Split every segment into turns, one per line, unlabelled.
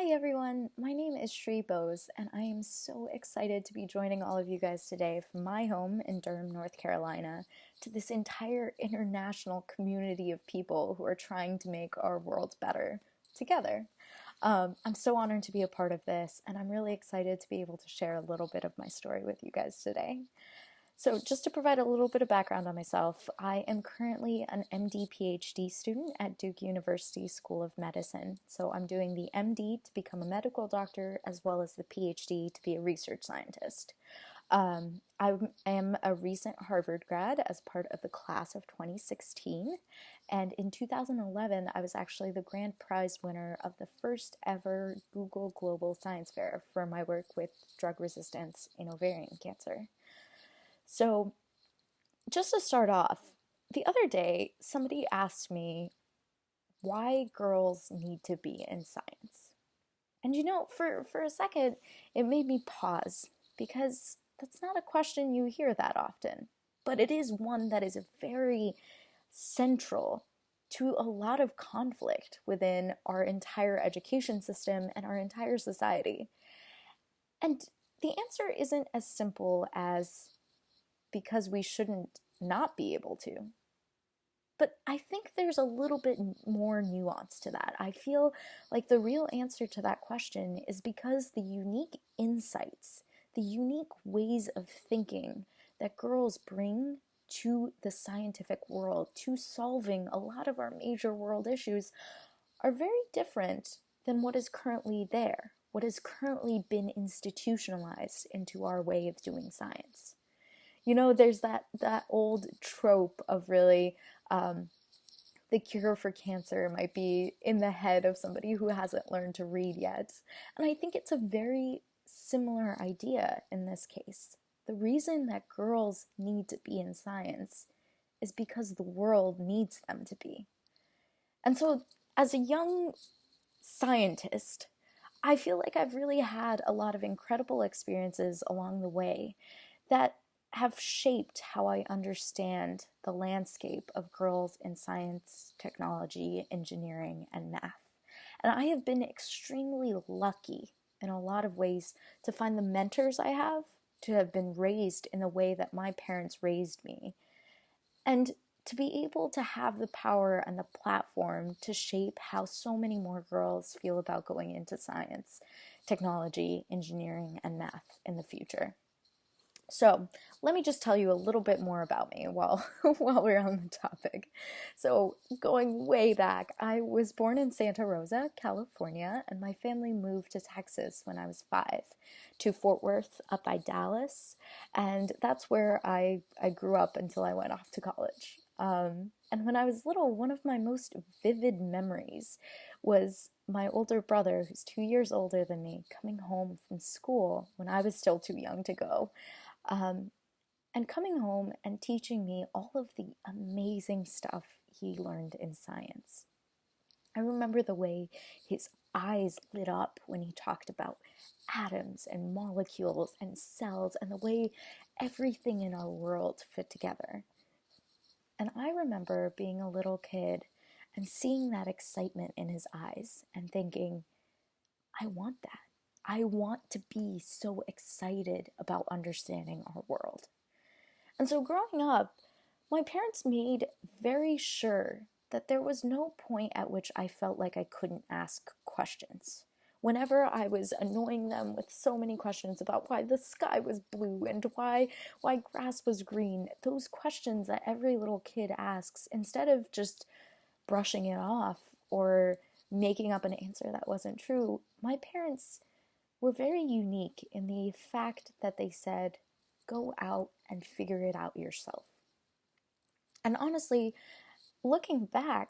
Hi everyone, my name is Shree Bose, and I am so excited to be joining all of you guys today from my home in Durham, North Carolina, to this entire international community of people who are trying to make our world better together. I'm so honored to be a part of this, and I'm really excited to be able to share a little bit of my story with you guys today. So, just to provide a little bit of background on myself, I am currently an MD PhD student at Duke University School of Medicine. So, I'm doing the MD to become a medical doctor as well as the PhD to be a research scientist. I am a recent Harvard grad as part of the class of 2016. And in 2011, I was actually the grand prize winner of the first ever Google Global Science Fair for my work with drug resistance in ovarian cancer. So, just to start off, the other day somebody asked me why girls need to be in science. And for a second, it made me pause because that's not a question you hear that often, but it is one that is very central to a lot of conflict within our entire education system and our entire society. And the answer isn't as simple as because we shouldn't not be able to. But I think there's a little bit more nuance to that. I feel like the real answer to that question is because the unique insights, the unique ways of thinking that girls bring to the scientific world, to solving a lot of our major world issues, are very different than what is currently there, what has currently been institutionalized into our way of doing science. There's that old trope of really the cure for cancer might be in the head of somebody who hasn't learned to read yet. And I think it's a very similar idea in this case. The reason that girls need to be in science is because the world needs them to be. And so, as a young scientist, I feel like I've really had a lot of incredible experiences along the way that have shaped how I understand the landscape of girls in science, technology, engineering, and math. And I have been extremely lucky in a lot of ways to find the mentors I have, to have been raised in the way that my parents raised me, and to be able to have the power and the platform to shape how so many more girls feel about going into science, technology, engineering, and math in the future. So let me just tell you a little bit more about me while we're on the topic. So going way back, I was born in Santa Rosa, California, and my family moved to Texas when I was 5, to Fort Worth up by Dallas, and that's where I grew up until I went off to college. And when I was little, one of my most vivid memories was my older brother, who's 2 years older than me, coming home from school when I was still too young to go. Um, and coming home and teaching me all of the amazing stuff he learned in science. I remember the way his eyes lit up when he talked about atoms and molecules and cells and the way everything in our world fit together. And I remember being a little kid and seeing that excitement in his eyes and thinking, I want that. I want to be so excited about understanding our world. And so growing up, my parents made very sure that there was no point at which I felt like I couldn't ask questions. Whenever I was annoying them with so many questions about why the sky was blue and why grass was green, those questions that every little kid asks, instead of just brushing it off or making up an answer that wasn't true, my parents were very unique in the fact that they said, go out and figure it out yourself. And honestly, looking back,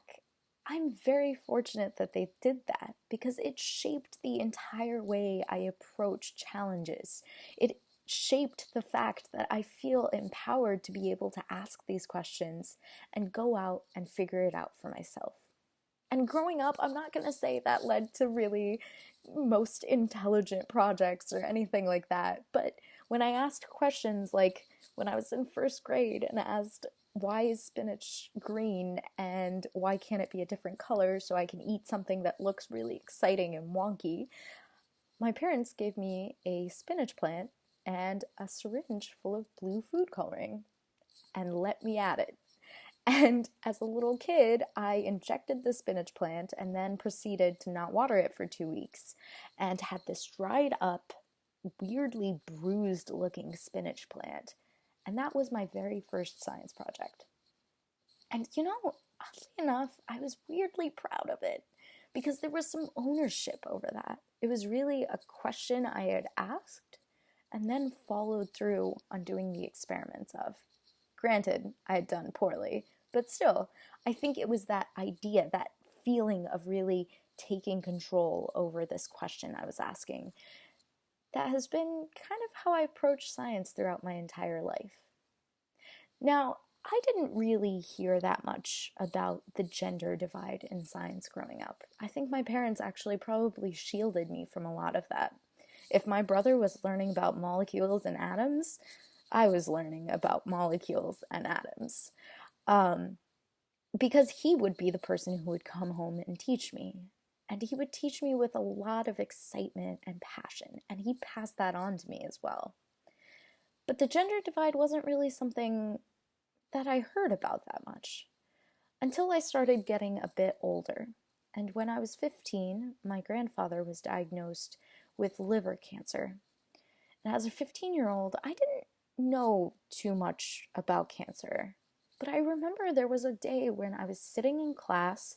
I'm very fortunate that they did that because it shaped the entire way I approach challenges. It shaped the fact that I feel empowered to be able to ask these questions and go out and figure it out for myself. And growing up, I'm not going to say that led to really most intelligent projects or anything like that. But when I asked questions like when I was in first grade and asked, why is spinach green? And and why can't it be a different color so I can eat something that looks really exciting and wonky, my parents gave me a spinach plant and a syringe full of blue food coloring and let me at it. And as a little kid, I injected the spinach plant and then proceeded to not water it for 2 weeks and had this dried up, weirdly bruised looking spinach plant. And that was my very first science project. And oddly enough, I was weirdly proud of it because there was some ownership over that. It was really a question I had asked and then followed through on doing the experiments of. Granted, I had done poorly, but still, I think it was that idea, that feeling of really taking control over this question I was asking, that has been kind of how I approach science throughout my entire life. Now, I didn't really hear that much about the gender divide in science growing up. I think my parents actually probably shielded me from a lot of that. If my brother was learning about molecules and atoms, I was learning about molecules and atoms. Because he would be the person who would come home and teach me. And he would teach me with a lot of excitement and passion, and he passed that on to me as well. But the gender divide wasn't really something that I heard about that much until I started getting a bit older. And when I was 15, my grandfather was diagnosed with liver cancer. And as a 15-year-old, I didn't know too much about cancer. But I remember there was a day when I was sitting in class,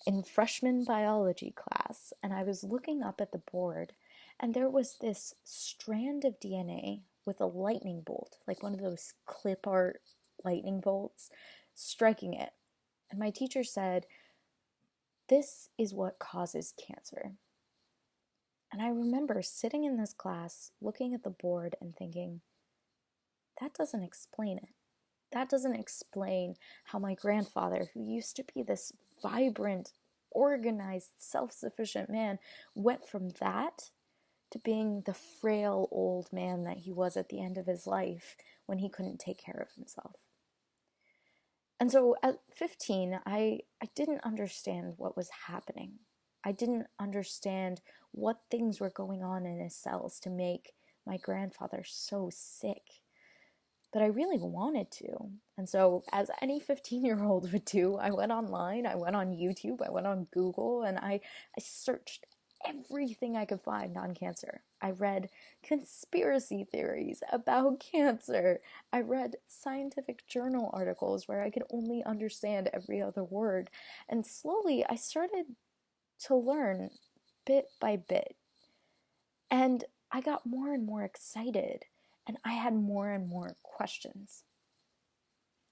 in freshman biology class, and I was looking up at the board, and there was this strand of DNA with a lightning bolt, like one of those clip art lightning bolts, striking it. And my teacher said, "This is what causes cancer." And I remember sitting in this class, looking at the board and thinking, that doesn't explain it. That doesn't explain how my grandfather, who used to be this vibrant, organized, self-sufficient man, went from that to being the frail old man that he was at the end of his life when he couldn't take care of himself. And so at 15, I didn't understand what was happening. I didn't understand what things were going on in his cells to make my grandfather so sick. But I really wanted to. And so, as any 15-year-old would do, I went online, I went on YouTube, I went on Google, and I searched everything I could find on cancer. I read conspiracy theories about cancer. I read scientific journal articles where I could only understand every other word. And slowly, I started to learn bit by bit. And I got more and more excited. And I had more and more questions.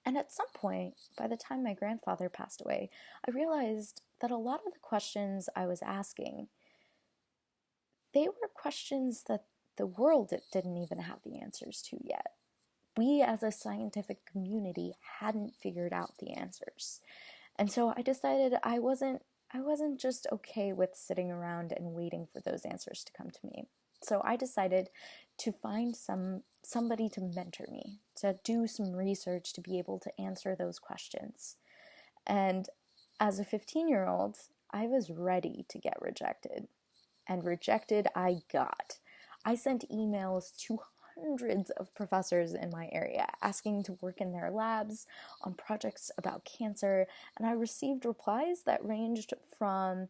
And at some point, by the time my grandfather passed away, I realized that a lot of the questions I was asking, they were questions that the world didn't even have the answers to yet. We as a scientific community hadn't figured out the answers. And so I decided I wasn't just okay with sitting around and waiting for those answers to come to me. So I decided to find somebody to mentor me, to do some research to be able to answer those questions. And as a 15-year-old, I was ready to get rejected. And rejected I got. I sent emails to hundreds of professors in my area asking to work in their labs on projects about cancer, and I received replies that ranged from,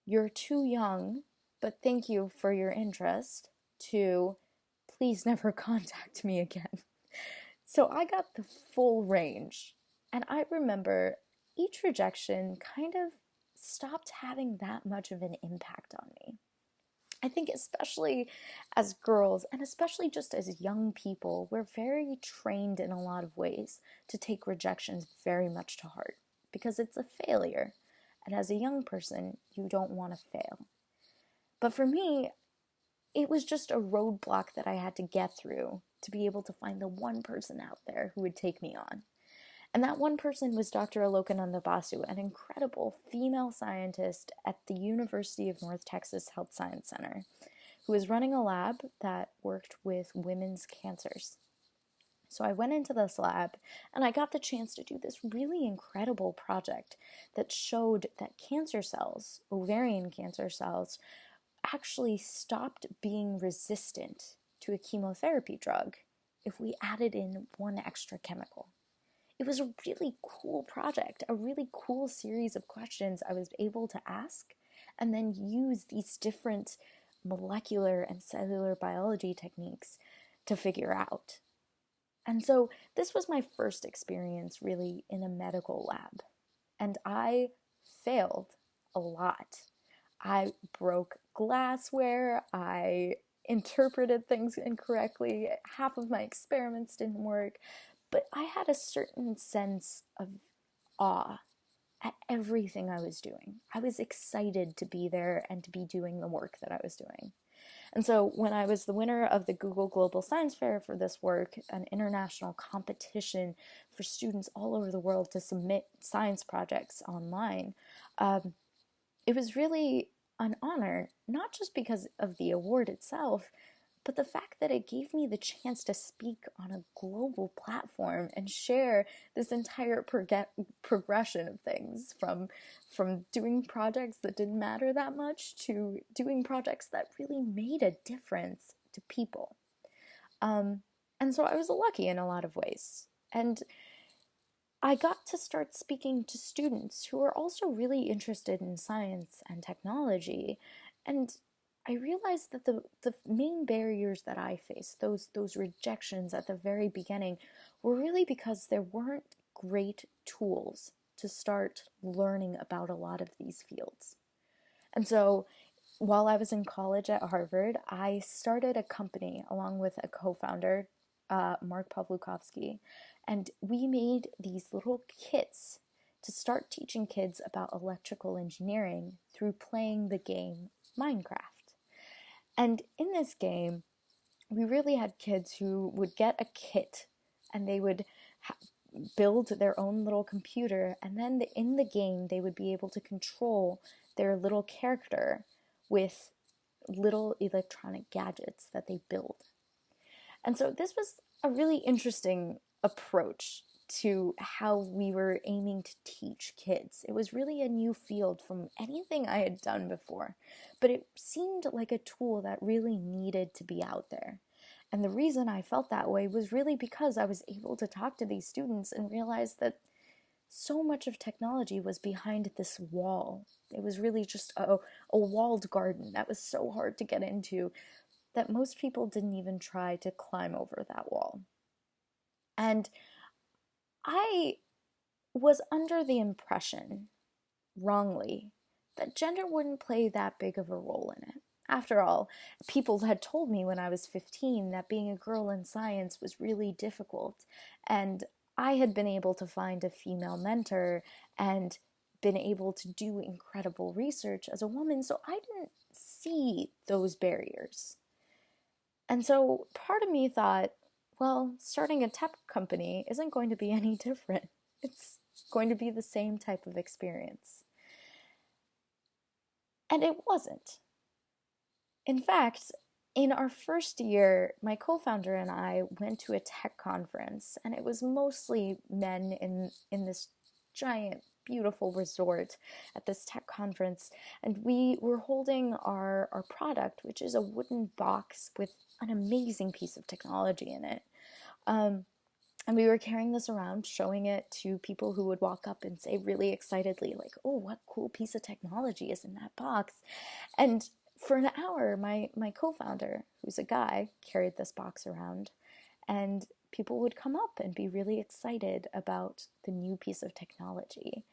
"You're too young, but thank you for your interest," to, "Please never contact me again." So I got the full range. And I remember each rejection kind of stopped having that much of an impact on me. I think especially as girls, and especially just as young people, we're very trained in a lot of ways to take rejections very much to heart because it's a failure. And as a young person, you don't want to fail. But for me, it was just a roadblock that I had to get through to be able to find the one person out there who would take me on. And that one person was Dr. Alokananda Basu, an incredible female scientist at the University of North Texas Health Science Center, who was running a lab that worked with women's cancers. So I went into this lab and I got the chance to do this really incredible project that showed that cancer cells, ovarian cancer cells, actually stopped being resistant to a chemotherapy drug if we added in one extra chemical. It was a really cool project, a really cool series of questions I was able to ask and then use these different molecular and cellular biology techniques to figure out. And so this was my first experience really in a medical lab. And I failed a lot. I broke glassware, I interpreted things incorrectly, half of my experiments didn't work, but I had a certain sense of awe at everything I was doing. I was excited to be there and to be doing the work that I was doing. And so when I was the winner of the Google Global Science Fair for this work, an international competition for students all over the world to submit science projects online, it was really an honor, not just because of the award itself, but the fact that it gave me the chance to speak on a global platform and share this entire progression of things from doing projects that didn't matter that much to doing projects that really made a difference to people. And so I was lucky in a lot of ways. And I got to start speaking to students who are also really interested in science and technology. And I realized that the main barriers that I faced, those rejections at the very beginning, were really because there weren't great tools to start learning about a lot of these fields. And so while I was in college at Harvard, I started a company along with a co-founder, Mark Pawlikowski, and we made these little kits to start teaching kids about electrical engineering through playing the game Minecraft. And in this game, we really had kids who would get a kit and they would build their own little computer, and then in the game they would be able to control their little character with little electronic gadgets that they build. And so this was a really interesting approach to how we were aiming to teach kids. It was really a new field from anything I had done before, but it seemed like a tool that really needed to be out there. And the reason I felt that way was really because I was able to talk to these students and realize that so much of technology was behind this wall. It was really just a walled garden that was so hard to get into that most people didn't even try to climb over that wall. And I was under the impression, wrongly, that gender wouldn't play that big of a role in it. After all, people had told me when I was 15 that being a girl in science was really difficult, and I had been able to find a female mentor and been able to do incredible research as a woman, so I didn't see those barriers. And so part of me thought, well, starting a tech company isn't going to be any different. It's going to be the same type of experience. And it wasn't. In fact, in our first year, my co-founder and I went to a tech conference, and it was mostly men in this giant, beautiful resort at this tech conference, and we were holding our product, which is a wooden box with an amazing piece of technology in it. And we were carrying this around, showing it to people who would walk up and say really excitedly, like, oh, what cool piece of technology is in that box. And for an hour, my co-founder, who's a guy, carried this box around, and people would come up and be really excited about the new piece of technology.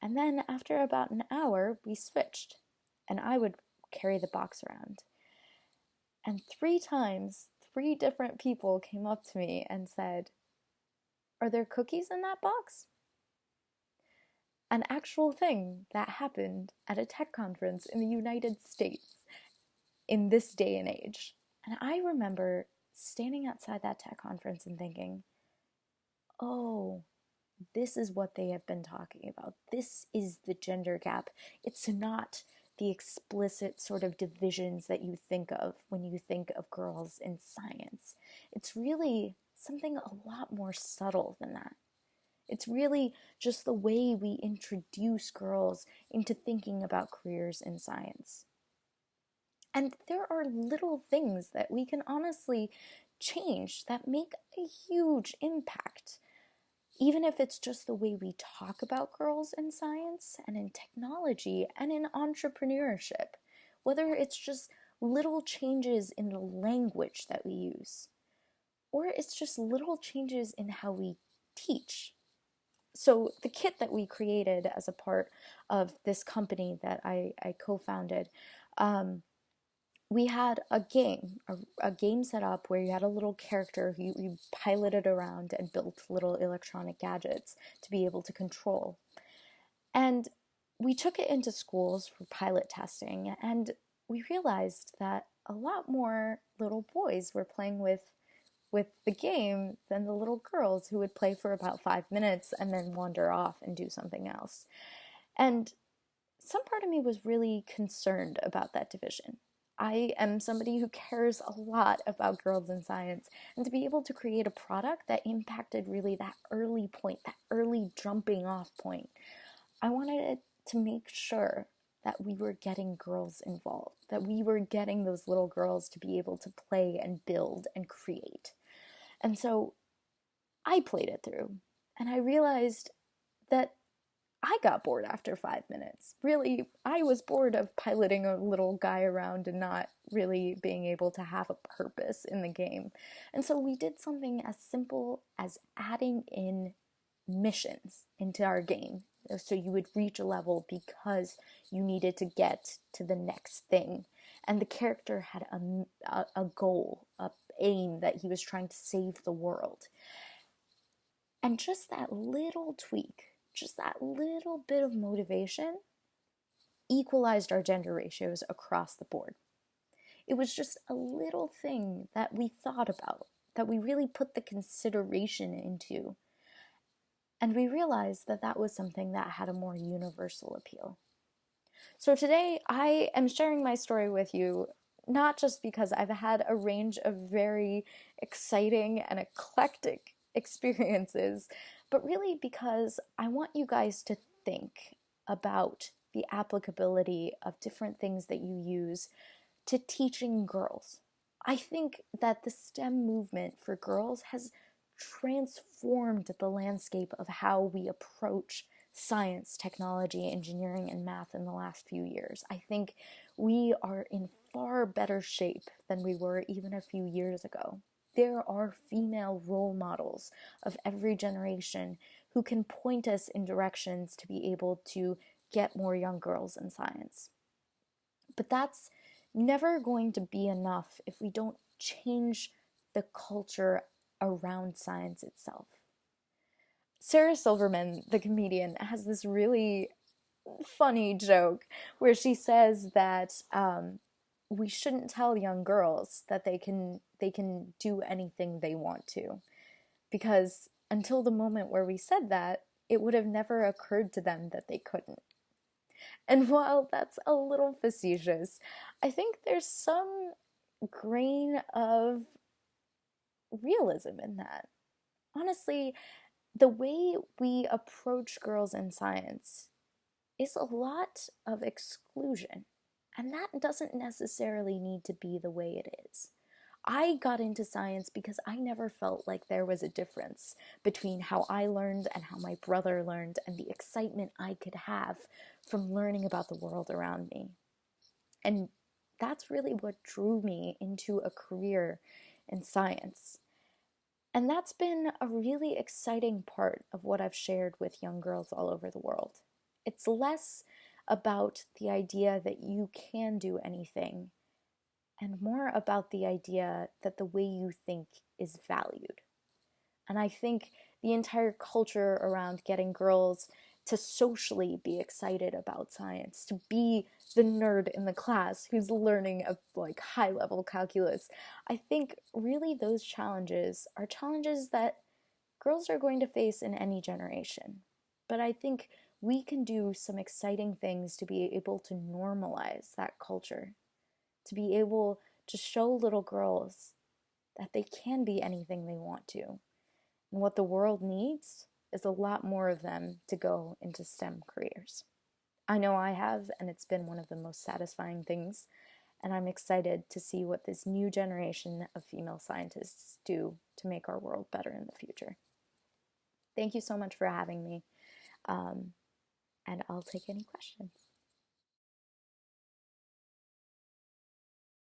And then after about an hour, we switched, and I would carry the box around. And 3 times, 3 different people came up to me and said, "Are there cookies in that box?" An actual thing that happened at a tech conference in the United States in this day and age. And I remember standing outside that tech conference and thinking, oh, this is what they have been talking about. This is the gender gap. It's not the explicit sort of divisions that you think of when you think of girls in science. It's really something a lot more subtle than that. It's really just the way we introduce girls into thinking about careers in science. And there are little things that we can honestly change that make a huge impact. Even if it's just the way we talk about girls in science and in technology and in entrepreneurship, whether it's just little changes in the language that we use, or it's just little changes in how we teach. So the kit that we created as a part of this company that I co-founded, we had a game set up where you had a little character who you piloted around and built little electronic gadgets to be able to control. And we took it into schools for pilot testing, and we realized that a lot more little boys were playing with the game than the little girls who would play for about 5 minutes and then wander off and do something else. And some part of me was really concerned about that division. I am somebody who cares a lot about girls in science, and to be able to create a product that impacted really that early point, that early jumping off point, I wanted to make sure that we were getting girls involved, that we were getting those little girls to be able to play and build and create. And so I played it through, and I realized that I got bored after 5 minutes. Really, I was bored of piloting a little guy around and not really being able to have a purpose in the game. And so we did something as simple as adding in missions into our game. So you would reach a level because you needed to get to the next thing. And the character had a goal, a aim that he was trying to save the world. And just that little tweak, just that little bit of motivation equalized our gender ratios across the board. It was just a little thing that we thought about, that we really put the consideration into. And we realized that that was something that had a more universal appeal. So today I am sharing my story with you, not just because I've had a range of very exciting and eclectic experiences, but really because I want you guys to think about the applicability of different things that you use to teaching girls. I think that the STEM movement for girls has transformed the landscape of how we approach science, technology, engineering, and math in the last few years. I think we are in far better shape than we were even a few years ago. There are female role models of every generation who can point us in directions to be able to get more young girls in science. But that's never going to be enough if we don't change the culture around science itself. Sarah Silverman, the comedian, has this really funny joke where she says that we shouldn't tell young girls that they can do anything they want to, because until the moment where we said that, it would have never occurred to them that they couldn't. And while that's a little facetious, I think there's some grain of realism in that. Honestly, the way we approach girls in science is a lot of exclusion, and that doesn't necessarily need to be the way it is. I got into science because I never felt like there was a difference between how I learned and how my brother learned, and the excitement I could have from learning about the world around me. And that's really what drew me into a career in science. And that's been a really exciting part of what I've shared with young girls all over the world. It's less about the idea that you can do anything, and more about the idea that the way you think is valued. And I think the entire culture around getting girls to socially be excited about science, to be the nerd in the class who's learning of like high-level calculus, I think really those challenges are challenges that girls are going to face in any generation. But I think we can do some exciting things to be able to normalize that culture, to be able to show little girls that they can be anything they want to. And what the world needs is a lot more of them to go into STEM careers. I know I have, and it's been one of the most satisfying things. And I'm excited to see what this new generation of female scientists do to make our world better in the future. Thank you so much for having me, and I'll take any questions.